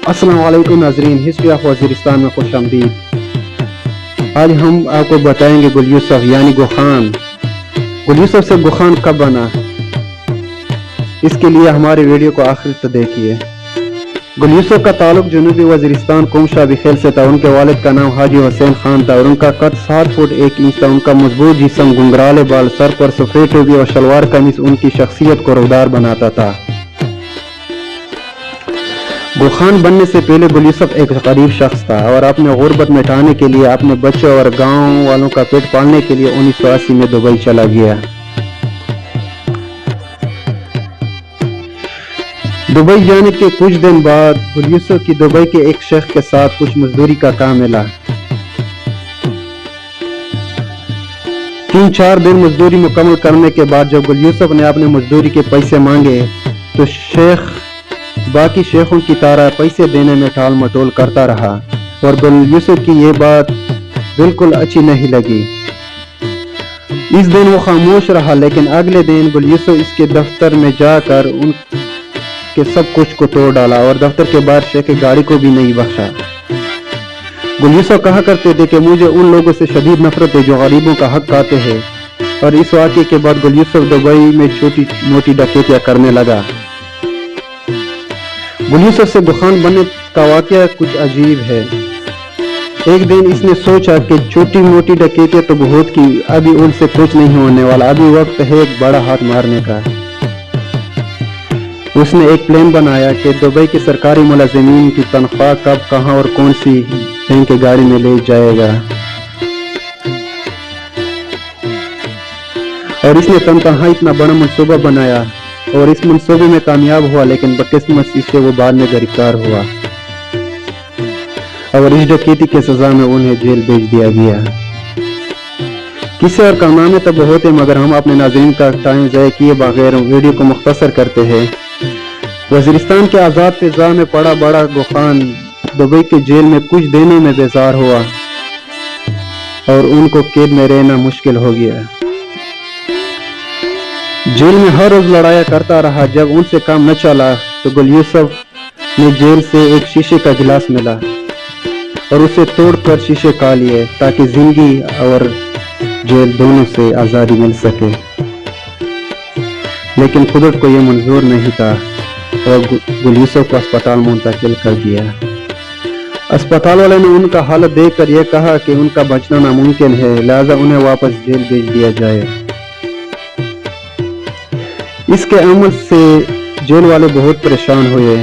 अस्सलाम वालेकुम नाजरीन, हिस्ट्री ऑफ वज़ीरिस्तान में खुश आमदीद। आज हम आपको बताएंगे गुल यूसुफ यानी गोखान। गुल यूसुफ से गोखान कब बना, इसके लिए हमारे वीडियो को आखिर तक देखिए। गुल यूसुफ का ताल्लुक जनूबी वज़ीरिस्तान कोमशा बिखेल से था। उनके वालिद का नाम हाजी हुसैन खान था और उनका कद 7 फुट 1 इंच था। उनका मजबूत जिस्म, गुंगराले बाल, सर पर सफ़ेद टोपी और शलवार कमीज उनकी शख्सियत को रुखदार बनाता था। गोखान बनने से पहले गुल यूसुफ एक गरीब शख्स था और अपने गुर्बत मिटाने के लिए, अपने बच्चों और गांव वालों का पेट पालने के लिए 1980 में दुबई चला गया। दुबई जाने के कुछ दिन बाद गुल यूसुफ की दुबई के एक शेख के साथ कुछ मजदूरी का काम मिला। 3-4 दिन मजदूरी मुकम्मल करने के बाद जब गुल यूसुफ ने अपने मजदूरी के पैसे मांगे तो शेख बाकी शेखों की तरह पैसे देने में टाल मटोल करता रहा और गुल यूसुफ की ये बात बिल्कुल अच्छी नहीं लगी। इस दिन वो खामोश रहा, लेकिन अगले दिन गुल यूसुफ इसके दफ्तर में जाकर उनके सब कुछ को तोड़ डाला और दफ्तर के बाहर शेख की गाड़ी को भी नहीं बख्शा। गुल यूसुफ कहा करते थे कि मुझे उन लोगों से शदीद नफरत है जो गरीबों का हक खाते हैं, और इस वाक़े के बाद गुल यूसुफ दुबई में छोटी मोटी डकैतियां करने लगा। गुल यूसुफ से गोखान बनने का वाक़या कुछ अजीब है। एक दिन इसने सोचा कि छोटी मोटी डकैतियां तो बहुत की, अभी उनसे कुछ नहीं होने वाला, अभी वक्त है एक बड़ा हाथ मारने का। उसने एक प्लान बनाया कि दुबई के सरकारी मुलाजिमीन की तनख्वाह कब, कहां और कौन सी बैंक की गाड़ी में ले जाएगा, और इसने तनहा इतना बड़ा मंसूबा बनाया और इस मंसूबे में कामयाब हुआ, लेकिन बदकिस्मती से वो बाद में गिरफ्तार हुआ और इस डकैती की सजा में उन्हें जेल भेज दिया गया। किसी और कारनामे तो बहुत है, मगर हम अपने नाज़रीन का टाइम ज़ाया किए बगैर वीडियो को मुख्तसर करते हैं। वज़ीरिस्तान के आज़ाद फिज़ा में पड़ा बड़ा गोखान दुबई के जेल में कुछ दिनों में बेजार हुआ और उनको कैद में रहना मुश्किल हो गया। जेल में हर रोज लड़ाया करता रहा। जब उनसे काम न चला तो गुल यूसुफ ने जेल से एक शीशे का गिलास मिला और उसे तोड़कर शीशे खा लिए ताकि जिंदगी और जेल दोनों से आज़ादी मिल सके, लेकिन कुदरत को यह मंजूर नहीं था और गुल यूसुफ को अस्पताल मुंतकिल कर दिया। अस्पताल वाले ने उनका हालत देखकर यह कहा कि उनका बचना नामुमकिन है, लिहाजा उन्हें वापस जेल भेज दिया जाए। इसके अमल से जेल वाले बहुत परेशान हुए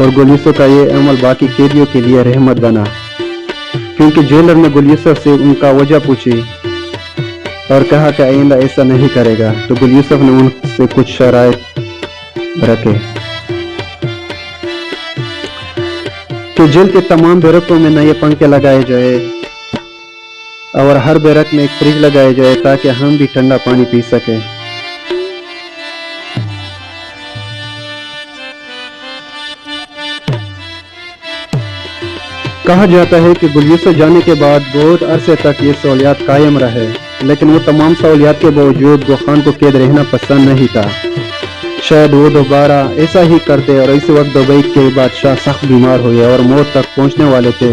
और गुल यूसुफ का ये अमल बाकी कैदियों के लिए रहमत बना, क्योंकि जेलर ने गुल यूसुफ से उनका वजह पूछी और कहा कि आइंदा ऐसा नहीं करेगा। तो गुल यूसुफ ने उनसे कुछ शराइत रखे कि जेल के तमाम बैरकों में नए पंखे लगाए जाए और हर बैरक में एक फ्रिज लगाया जाए ताकि हम भी ठंडा पानी पी सकें। कहा जाता है कि गुल यूसुफ जाने के बाद बहुत अरसे तक ये सहूलियात कायम रहे, लेकिन वो तमाम सहूलियात के बावजूद गोखान को कैद रहना पसंद नहीं था। शायद वो दोबारा ऐसा ही करते और इस वक्त दुबई के बादशाह सख्त बीमार हुए और मौत तक पहुंचने वाले थे,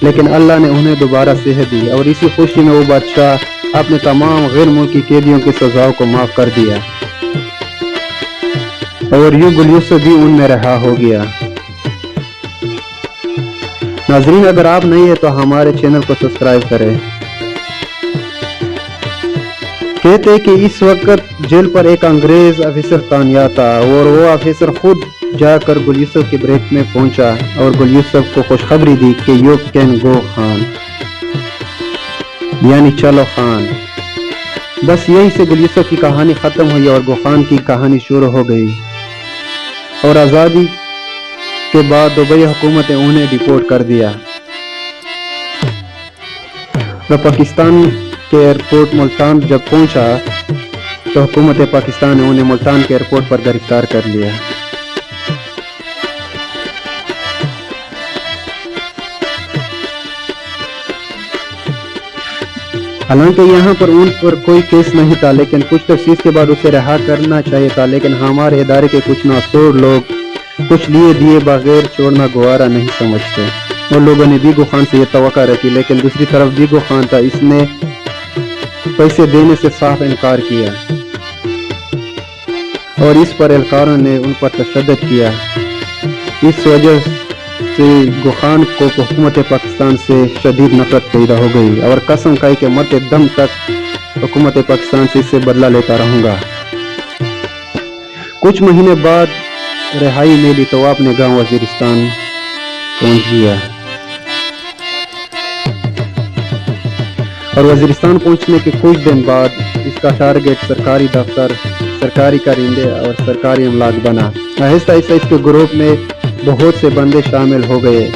लेकिन अल्लाह ने उन्हें दोबारा सेहत दी और इसी खुशी में वो बादशाह अपने तमाम गैर मुल्की कैदियों की सजाओं को माफ कर दिया और यूं गुल यूसुफ भी उनमें रहा हो गया। नाज़रीन, अगर आप नहीं है तो हमारे चैनल को सब्सक्राइब करें। कहते हैं कि इस वक्त जेल पर एक अंग्रेज ऑफिसर तानिया था और वो ऑफिसर खुद जाकर गुल यूसुफ के ब्रेक में पहुंचा और गुल यूसुफ को खुशखबरी दी कि यू कैन गो खान, यानी चलो खान। बस यहीं से गुल यूसुफ की कहानी खत्म हुई और गोखान की कहानी शुरू हो गई और आज़ादी के बाद दुबई हुकूमत ने उन्हें डिपोर्ट कर दिया और पाकिस्तान के एयरपोर्ट मुल्तान जब पहुंचा तो हुकूमत पाकिस्तान ने उन्हें मुल्तान के एयरपोर्ट पर गिरफ्तार कर लिया। हालांकि यहाँ पर उन पर कोई केस नहीं था, लेकिन कुछ तफ्सील के बाद उसे रिहा करना चाहिए था, लेकिन हमारे इदारे के कुछ नासूर लोग کچھ لیے دیے بغیر چھوڑنا گوارا نہیں سمجھتے۔ اور لوگوں نے بیگو خان سے یہ توقع رکھی، لیکن دوسری طرف بیگو خان تھا، اس نے پیسے دینے سے صاف انکار کیا اور اس پر اہلکاروں نے ان پر تشدد کیا۔ اس وجہ سے گوخان کو حکومت پاکستان سے شدید نفرت پیدا ہو گئی اور قسم کھائی کہ مرتے دم تک حکومت پاکستان سے اس سے بدلہ لیتا رہوں گا۔ کچھ مہینے بعد رہائی ملی تو وہ اپنے گاؤں وزیرستان پہنچ گیا اور وزیرستان پہنچنے کے کچھ دن بعد اس کا ٹارگٹ سرکاری دفتر، سرکاری کارندے اور سرکاری املاک بنا۔ آہستہ آہستہ اس کے گروپ میں بہت سے بندے شامل ہو گئے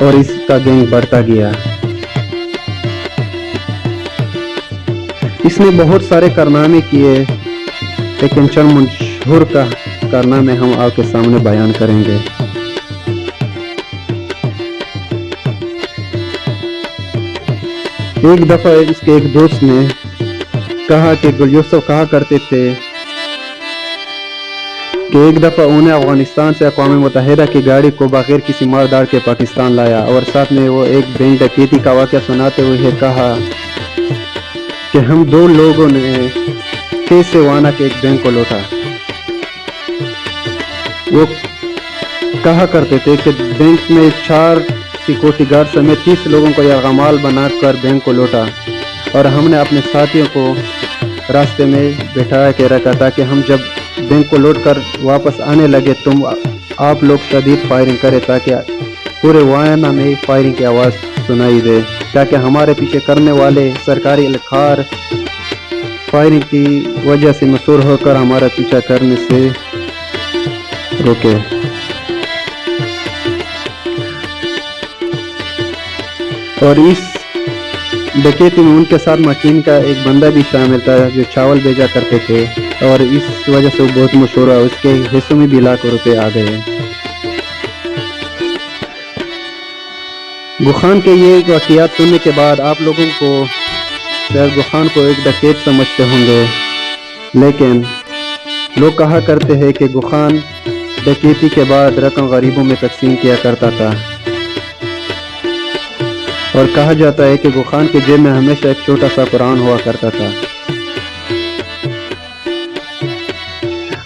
اور اس کا گینگ بڑھتا گیا۔ اس نے بہت سارے کارنامے کیے، لیکن چند مشہور کارنامے ہم آپ کے سامنے بیان کریں گے۔ ایک دفعہ اس کے ایک دوست نے کہا کہ گل یوسف کہا کرتے تھے کہ ایک دفعہ انہیں افغانستان سے اقوام متحدہ کی گاڑی کو بغیر کسی ماردار کے پاکستان لایا، اور ساتھ میں وہ ایک بینک ڈکیتی کا واقعہ سناتے ہوئے کہا کہ ہم دو لوگوں نے کیسے وانا کے ایک بینک کو لوٹا۔ وہ کہا کرتے تھے کہ بینک میں 4 سیکورٹی گارڈ سمیت 30 لوگوں کو یرغمال بنا کر بینک کو لوٹا، اور ہم نے اپنے ساتھیوں کو راستے میں بٹھا کے رکھا تاکہ ہم جب بینک کو لوٹ کر واپس آنے لگے آپ لوگ شدید فائرنگ کرے تاکہ پورے وائنا میں فائرنگ کی آواز سنائی دے، تاکہ ہمارے پیچھے کرنے والے سرکاری اہلکار فائرنگ کی وجہ سے مسحور ہو کر ہمارا پیچھا کرنے سے روکے۔ اور اس ڈکیتی میں ان کے ساتھ مکین کا ایک بندہ بھی شامل تھا جو چاول بھیجا کرتے تھے، اور اس وجہ سے وہ بہت مشہور ہے، اس کے حصوں میں بھی لاکھوں روپے آ گئے۔ گوخان کے یہ واقعات سننے کے بعد آپ لوگوں کو شاید گوخان کو ایک ڈکیت سمجھتے ہوں گے، لیکن لوگ کہا کرتے ہیں کہ گوخان ڈکیتی کے بعد رقم غریبوں میں تقسیم کیا کرتا تھا، اور کہا جاتا ہے کہ گوخان کے جیب میں ہمیشہ ایک چھوٹا سا قرآن ہوا کرتا تھا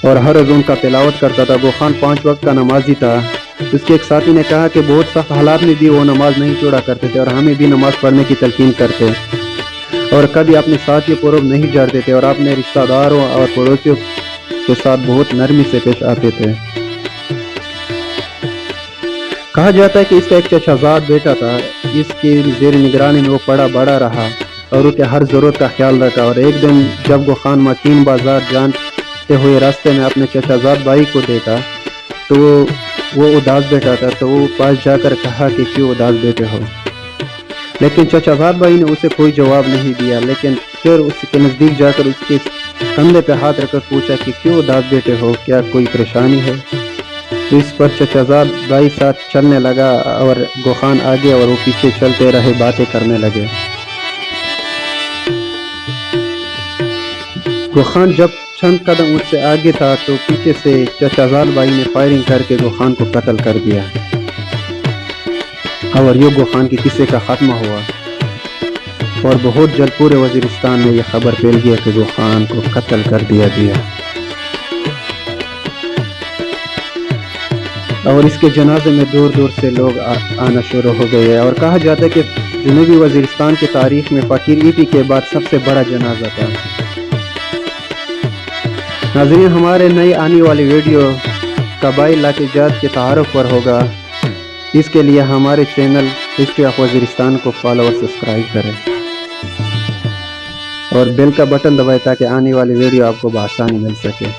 اور ہر روز ان کا تلاوت کرتا تھا۔ گوخان 5 وقت کا نمازی تھا۔ اس کے ایک ساتھی نے کہا کہ بہت سخت حالات میں بھی وہ نماز نہیں چھوڑا کرتے تھے اور ہمیں بھی نماز پڑھنے کی تلقین کرتے، اور کبھی اپنے ساتھیوں پر نہیں جھاڑتے تھے اور اپنے رشتہ داروں اور پڑوسیوں کے ساتھ بہت نرمی سے پیش آتے تھے۔ کہا جاتا ہے کہ اس کا ایک چچا زاد بیٹا تھا، اس کی زیر نگرانی میں وہ پڑا بڑا رہا اور اس کے ہر ضرورت کا خیال رکھا، اور ایک دن جب گوخان مکین بازار جانتے ہوئے راستے میں اپنے چچا زاد بھائی کو دیکھا تو وہ اداس بیٹھا تھا، تو وہ پاس جا کر کہا کہ کیوں اداس بیٹھے ہو، لیکن چچا زاد بھائی نے اسے کوئی جواب نہیں دیا، لیکن پھر اس کے نزدیک جا کر اس کے کندھے پہ ہاتھ رکھ کر پوچھا کہ کیوں اداس بیٹھے ہو، کیا کوئی پریشانی ہے؟ تو اس پر چچا زاد بھائی ساتھ چلنے لگا اور گوخان آگے اور وہ پیچھے چلتے رہے، باتیں کرنے لگے۔ گوخان جب چند قدم اس سے آگے تھا تو پیچھے سے چچا زاد بھائی نے فائرنگ کر کے گوخان کو قتل کر دیا، اور یہ گوخان کی قصے کا خاتمہ ہوا، اور بہت جلد پورے وزیرستان میں یہ خبر پھیل گیا کہ گوخان کو قتل کر دیا گیا، اور اس کے جنازے میں دور دور سے لوگ آنا شروع ہو گئے، اور کہا جاتا ہے کہ جنوبی وزیرستان کی تاریخ میں فقیر ای پی کے بعد سب سے بڑا جنازہ تھا۔ ناظرین، ہمارے نئی آنے والی ویڈیو قبائلی علاقے جات کے تعارف پر ہوگا، اس کے لیے ہمارے چینل ہسٹری آف وزیرستان کو فالو اور سبسکرائب کریں اور بیل کا بٹن دبائیں تاکہ آنے والی ویڈیو آپ کو بآسانی مل سکے۔